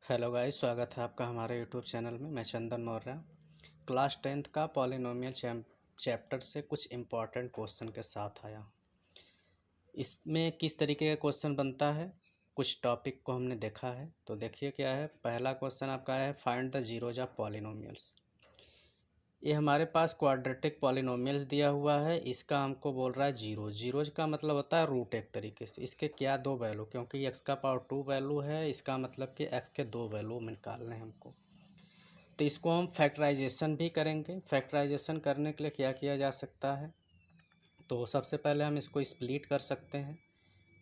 Hello guys, स्वागत है आपका हमारे यूट्यूब चैनल में। मैं चंदन मौर्य। क्लास 10th का पॉलिनोमियल चैप्टर से कुछ इम्पॉर्टेंट क्वेश्चन के साथ आया। इसमें किस तरीके का क्वेश्चन बनता है, कुछ टॉपिक को हमने देखा है। तो देखिए क्या है। पहला क्वेश्चन आपका है find the zeros of polynomials. ये हमारे पास क्वाड्रेटिक पॉलिनोमियल्स दिया हुआ है। इसका हमको बोल रहा है जीरो। जीरोज का मतलब होता है रूट। एक तरीके से इसके क्या दो वैल्यू, क्योंकि एक्स का पावर 2 वैल्यू है, इसका मतलब कि एक्स के दो वैल्यू निकालने हैं हमको। तो इसको हम फैक्टराइजेशन भी करेंगे। फैक्टराइजेशन करने के लिए क्या किया जा सकता है, तो सबसे पहले हम इसको स्प्लिट कर सकते हैं।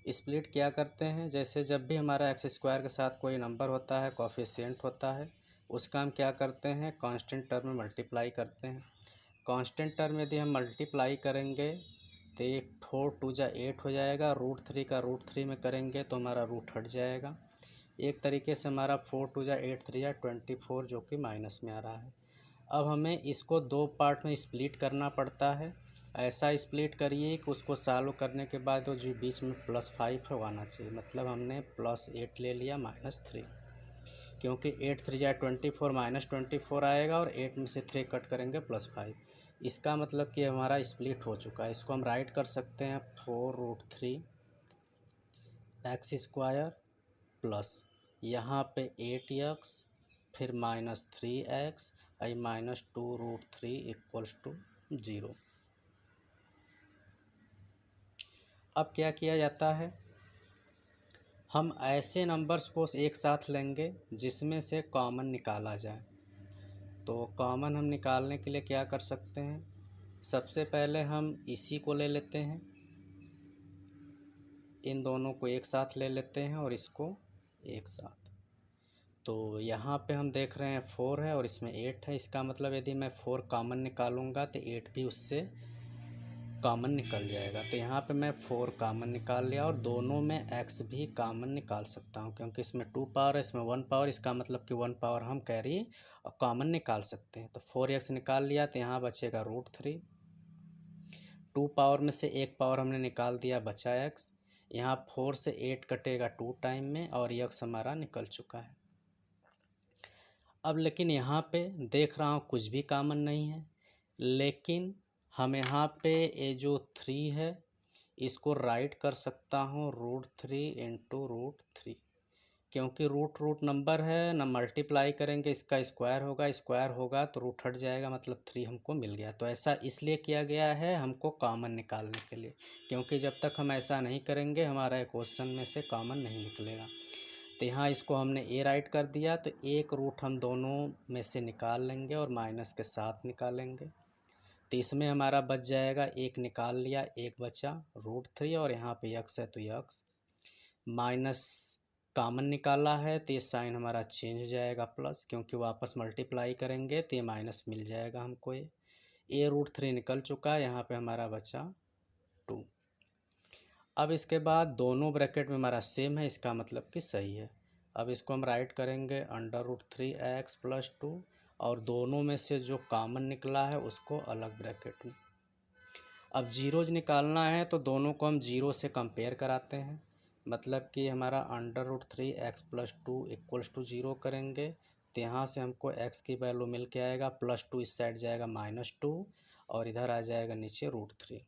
स्प्लिट क्या करते हैं, जैसे जब भी हमारा एक्स स्क्वायर के साथ कोई नंबर होता है, कोफिशिएंट होता है, उसका हम क्या करते हैं, कांस्टेंट टर्म में मल्टीप्लाई करते हैं। कांस्टेंट टर्म यदि हम मल्टीप्लाई करेंगे तो ये 4×2 = 8 हो जाएगा। √3 का √3 में करेंगे तो हमारा रूट हट जाएगा। एक तरीके से हमारा 4×2 = 8, 3×24 जो कि माइनस में आ रहा है। अब हमें इसको दो पार्ट में स्प्लिट करना पड़ता है। ऐसा स्प्लिट करिए कि उसको सॉल्व करने के बाद वो जो बीच में +5 है आना चाहिए। मतलब हमने +8 ले लिया -3, क्योंकि 8×3 = 24, -24 आएगा और 8 में से 3 कट करेंगे +5। इसका मतलब कि हमारा स्प्लिट हो चुका है। इसको हम राइट कर सकते हैं 4√3 x² प्लस यहाँ पे 8x फिर -3x -2√3 = 0। अब क्या किया जाता है, हम ऐसे नंबर्स को एक साथ लेंगे जिसमें से कॉमन निकाला जाए। तो कॉमन हम निकालने के लिए क्या कर सकते हैं, सबसे पहले हम इसी को ले लेते हैं, इन दोनों को एक साथ ले लेते हैं और इसको एक साथ। तो यहाँ पे हम देख रहे हैं 4 है और इसमें 8 है। इसका मतलब यदि मैं 4 कॉमन निकालूंगा तो 8 भी उससे कॉमन निकल जाएगा। तो यहाँ पे मैं 4 कॉमन निकाल लिया और दोनों में x भी कॉमन निकाल सकता हूँ, क्योंकि इसमें 2 पावर है, इसमें 1 पावर। इसका मतलब कि 1 पावर हम कैरी और कॉमन निकाल सकते हैं। तो 4x निकाल लिया तो यहाँ बचेगा √3। 2 पावर में से 1 पावर हमने निकाल दिया, बचा x। यहाँ 4 से 8 कटेगा 2 टाइम में और x हमारा निकल चुका है। अब लेकिन यहाँ पे देख रहा हूँ कुछ भी कॉमन नहीं है, लेकिन हम यहाँ पे ये जो 3 है इसको राइट कर सकता हूँ √3 × √3, क्योंकि रूट नंबर है ना। मल्टीप्लाई करेंगे इसका स्क्वायर होगा तो रूट हट जाएगा, मतलब 3 हमको मिल गया। तो ऐसा इसलिए किया गया है हमको कॉमन निकालने के लिए, क्योंकि जब तक हम ऐसा नहीं करेंगे हमारा क्वेश्चन में से कॉमन नहीं निकलेगा। तो यहाँ इसको हमने ए राइट कर दिया, तो एक रूट हम दोनों में से निकाल लेंगे और माइनस के साथ निकालेंगे। तो इसमें हमारा बच जाएगा, एक निकाल लिया, एक बचा √3 और यहाँ पे x है तो x माइनस कॉमन निकाला है तो ये साइन हमारा चेंज हो जाएगा प्लस, क्योंकि वापस मल्टीप्लाई करेंगे तो ये माइनस मिल जाएगा हमको। ये √3 निकल चुका है, यहाँ पे हमारा बचा 2। अब इसके बाद दोनों ब्रैकेट में हमारा सेम है, इसका मतलब कि सही है। अब इसको हम राइट करेंगे √3x + 2 और दोनों में से जो कॉमन निकला है उसको अलग ब्रैकेट में। अब जीरोज निकालना है तो दोनों को हम जीरो से कंपेयर कराते हैं, मतलब कि हमारा √3x + 2 = 0 करेंगे तो यहाँ से हमको x की वैल्यू मिल के आएगा +2 इस साइड जाएगा -2 और इधर आ जाएगा नीचे √3।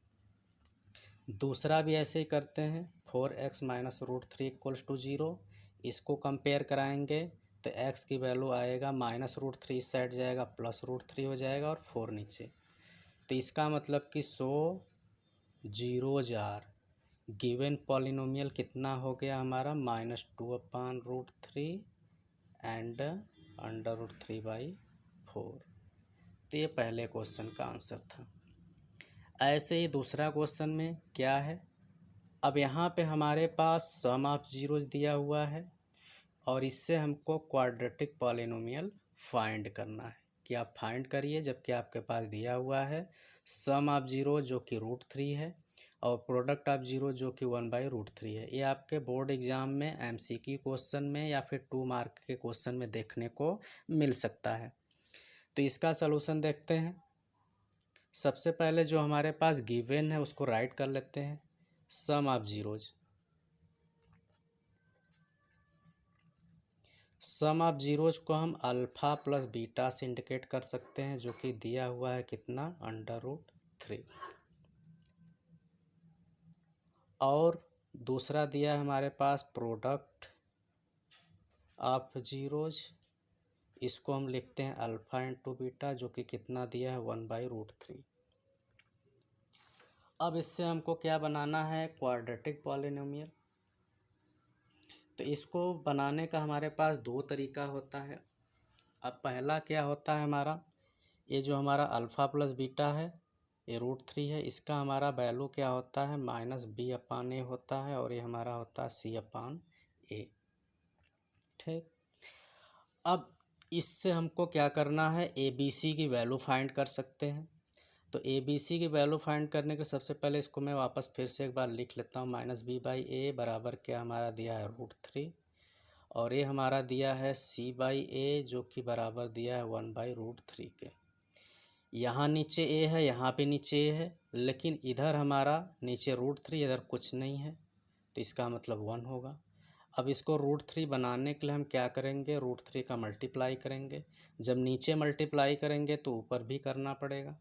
दूसरा भी ऐसे ही करते हैं, 4x - √3 = 0। इसको कंपेयर कराएंगे तो x की वैल्यू आएगा -√3 इस साइड जाएगा +√3 हो जाएगा और 4 नीचे। तो इसका मतलब कि 100 जीरोज आर गिवन पॉलिनोमियल कितना हो गया हमारा, -2/√3 एंड √3/4। तो ये पहले क्वेश्चन का आंसर था। ऐसे ही दूसरा क्वेश्चन में क्या है, अब यहाँ पे हमारे पास सम ऑफ जीरोज दिया हुआ है और इससे हमको क्वाड्रेटिक पॉलिनोमियल फाइंड करना है। कि आप फाइंड करिए, जबकि आपके पास दिया हुआ है सम ऑफ जीरो जो कि √3 है और प्रोडक्ट ऑफ जीरो जो कि 1/√3 है। ये आपके बोर्ड एग्जाम में MCQ क्वेश्चन में या फिर 2 मार्क के क्वेश्चन में देखने को मिल सकता है। तो इसका सलूशन देखते हैं। सबसे पहले जो हमारे पास गिवन है उसको राइट कर लेते हैं, sum of zeros. Sum of zeros को हम अल्फ़ा प्लस बीटा से इंडिकेट कर सकते हैं, जो कि दिया हुआ है कितना, √3। और दूसरा दिया है हमारे पास प्रोडक्ट ऑफ जीरोज, इसको हम लिखते हैं अल्फ़ा इंटू बीटा, जो कि कितना दिया है, 1/√3। अब इससे हमको क्या बनाना है, क्वाड्रेटिक पॉलिनोमियल। तो इसको बनाने का हमारे पास दो तरीका होता है। अब पहला क्या होता है हमारा, ये जो हमारा अल्फ़ा प्लस बीटा है, ये √3 है, इसका हमारा वैल्यू क्या होता है, -b/a होता है, और ये हमारा होता है c/a। ठीक, अब इससे हमको क्या करना है, ABC की वैल्यू फाइंड कर सकते हैं। तो ABC की वैल्यू फाइंड करने के सबसे पहले इसको मैं वापस फिर से एक बार लिख लेता हूँ, -b/a बराबर क्या हमारा दिया है, √3, और ये हमारा दिया है c/a, जो कि बराबर दिया है 1/√3 के। यहाँ नीचे a है, यहाँ पे नीचे a है, लेकिन इधर हमारा नीचे √3, इधर कुछ नहीं है, तो इसका मतलब 1 होगा। अब इसको √3 बनाने के लिए हम क्या करेंगे, √3 का मल्टीप्लाई करेंगे। जब नीचे मल्टीप्लाई करेंगे तो ऊपर भी करना पड़ेगा।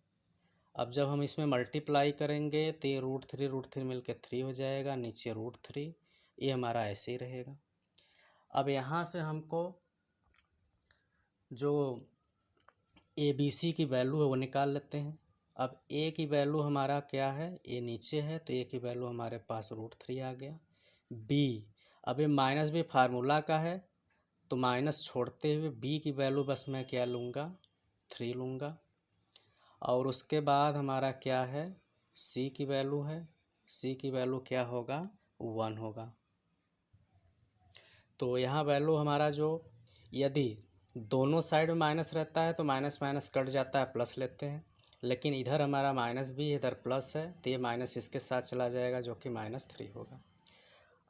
अब जब हम इसमें मल्टीप्लाई करेंगे तो ये √3 मिल के 3 हो जाएगा, नीचे √3, ये हमारा ऐसे ही रहेगा। अब यहाँ से हमको जो ABC की वैल्यू है वो निकाल लेते हैं। अब A की वैल्यू हमारा क्या है, A नीचे है, तो A की वैल्यू हमारे पास √3 आ गया। B, अब ये -b फार्मूला का है, तो माइनस छोड़ते हुए B की वैल्यू बस मैं क्या लूँगा, 3 लूँगा। और उसके बाद हमारा क्या है, C की वैल्यू है, C की वैल्यू क्या होगा, 1 होगा। तो यहाँ वैल्यू हमारा जो, यदि दोनों साइड में माइनस रहता है तो माइनस माइनस कट जाता है, प्लस लेते हैं, लेकिन इधर हमारा -b, इधर प्लस है, तो ये माइनस इसके साथ चला जाएगा, जो कि -3 होगा।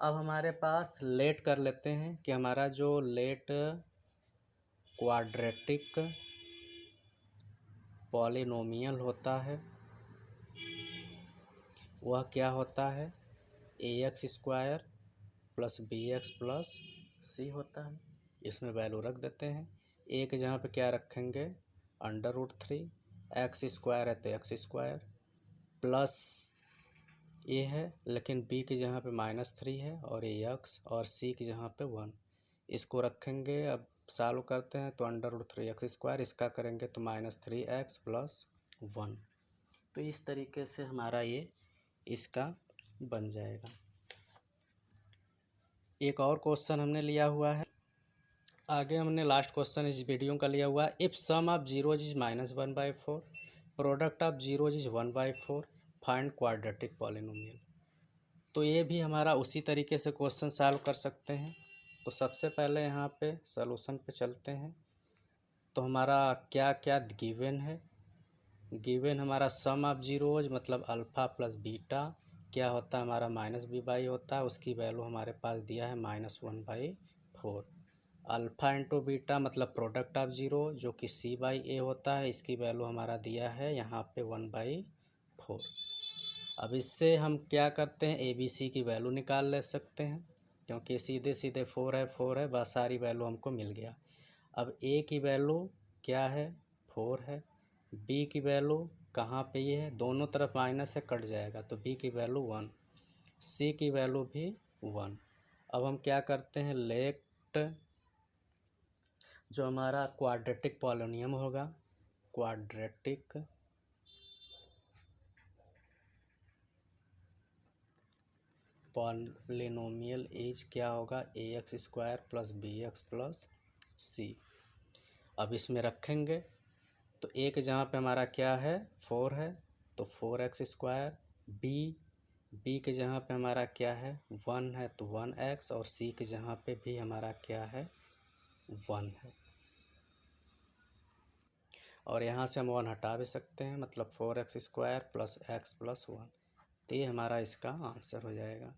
अब हमारे पास लेट कर लेते हैं कि हमारा जो लेट क्वाड्रेटिक पॉलिनोमियल होता है वह क्या होता है, ax² + bx + c होता है। इसमें वैल्यू रख देते हैं। a के जगह पे क्या रखेंगे, √3, x² है तो x² प्लस a है, लेकिन b की जगह पे -3 है, और ये x, और c की जगह पे 1, इसको रखेंगे। अब सॉल्व करते हैं तो √3 x², इसका करेंगे तो -3x + 1। तो इस तरीके से हमारा ये इसका बन जाएगा। एक और क्वेश्चन हमने लिया हुआ है आगे, हमने लास्ट क्वेश्चन इस वीडियो का लिया हुआ है, if sum of zeros is -1/4, product of zeros is 1/4, find quadratic polynomial. तो ये भी हमारा उसी तरीके से क्वेश्चन सॉल्व कर सकते हैं। तो सबसे पहले यहाँ पे सॉल्यूशन पे चलते हैं। तो हमारा क्या क्या गिवन है, गिवन हमारा सम ऑफ जीरोज मतलब अल्फ़ा प्लस बीटा क्या होता है हमारा, -b/, होता है, उसकी वैल्यू हमारे पास दिया है -1/4। अल्फ़ा इंटू बीटा मतलब प्रोडक्ट ऑफ जीरो, जो कि c/a होता है, इसकी वैल्यू हमारा दिया है यहाँ पे 1/4। अब इससे हम क्या करते हैं, ABC की वैल्यू निकाल ले सकते हैं, क्योंकि सीधे सीधे 4 है 4 है, बस सारी वैल्यू हमको मिल गया। अब A की वैल्यू क्या है, 4 है, B की वैल्यू कहाँ पे ये है, दोनों तरफ माइनस है, कट जाएगा, तो B की वैल्यू 1, C की वैल्यू भी 1। अब हम क्या करते हैं, लेट जो हमारा क्वाड्रेटिक पॉलिनोमियल होगा, क्वाड्रेटिक पॉलिनोमियल इज क्या होगा, ax² + bx + c। अब इसमें रखेंगे तो a के जहाँ पे हमारा क्या है, 4 है, तो 4x², b के जहाँ पे हमारा क्या है, 1 है, तो 1x, और c के जहाँ पे भी हमारा क्या है, 1 है। और यहाँ से हम 1 हटा भी सकते हैं, मतलब 4x² + x + 1, तो ये हमारा इसका आंसर हो जाएगा।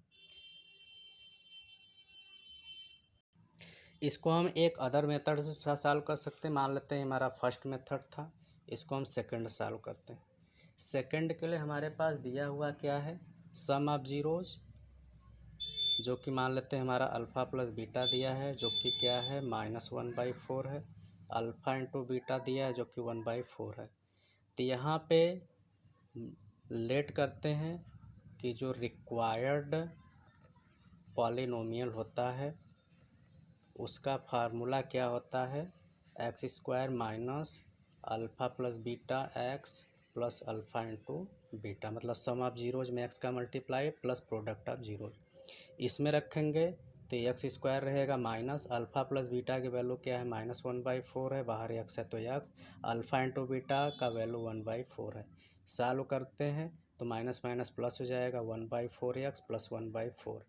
इसको हम एक अदर मेथड से सॉल्व कर सकते हैं। मान लेते हैं हमारा फर्स्ट मेथड था, इसको हम सेकंड सॉल्व करते हैं। सेकंड के लिए हमारे पास दिया हुआ क्या है, सम ऑफ जीरोज जो कि मान लेते हैं हमारा अल्फ़ा प्लस बीटा दिया है, जो कि क्या है -1/4 है। अल्फ़ा इंटू बीटा दिया है जो कि 1/4 है। तो यहाँ पे लेट करते हैं कि जो रिक्वायर्ड पॉलिनोमियल होता है उसका फार्मूला क्या होता है, x² minus alpha plus beta x plus alpha into beta, मतलब सम ऑफ जीरोज में x का multiply plus product of zeros. इसमें रखेंगे तो x² रहेगा माइनस अल्फ़ा प्लस बीटा की वैल्यू क्या है -1/4 है, बाहर x है तो x, अल्फ़ा इंटू बीटा का वैल्यू 1/4 है। सॉल्व करते हैं तो माइनस माइनस प्लस हो जाएगा 1/4x प्लस 1/4।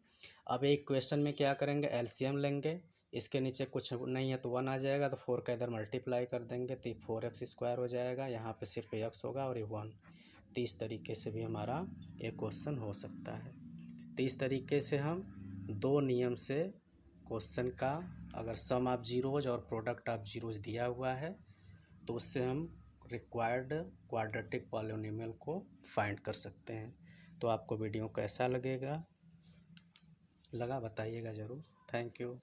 अब एक क्वेश्चन में क्या करेंगे, एलसीएम लेंगे, इसके नीचे कुछ नहीं है तो 1 आ जाएगा, तो 4 का इधर मल्टीप्लाई कर देंगे तो 4x² हो जाएगा, यहाँ पे सिर्फ x होगा और ये 1। तो इस तरीके से भी हमारा एक क्वेश्चन हो सकता है। तो इस तरीके से हम दो नियम से क्वेश्चन का, अगर सम ऑफ जीरोज और प्रोडक्ट ऑफ जीरोज दिया हुआ है तो उससे हम रिक्वायर्ड क्वाड्रेटिक पॉलिनोमियल को फाइंड कर सकते हैं। तो आपको वीडियो कैसा लगा बताइएगा ज़रूर। Thank you.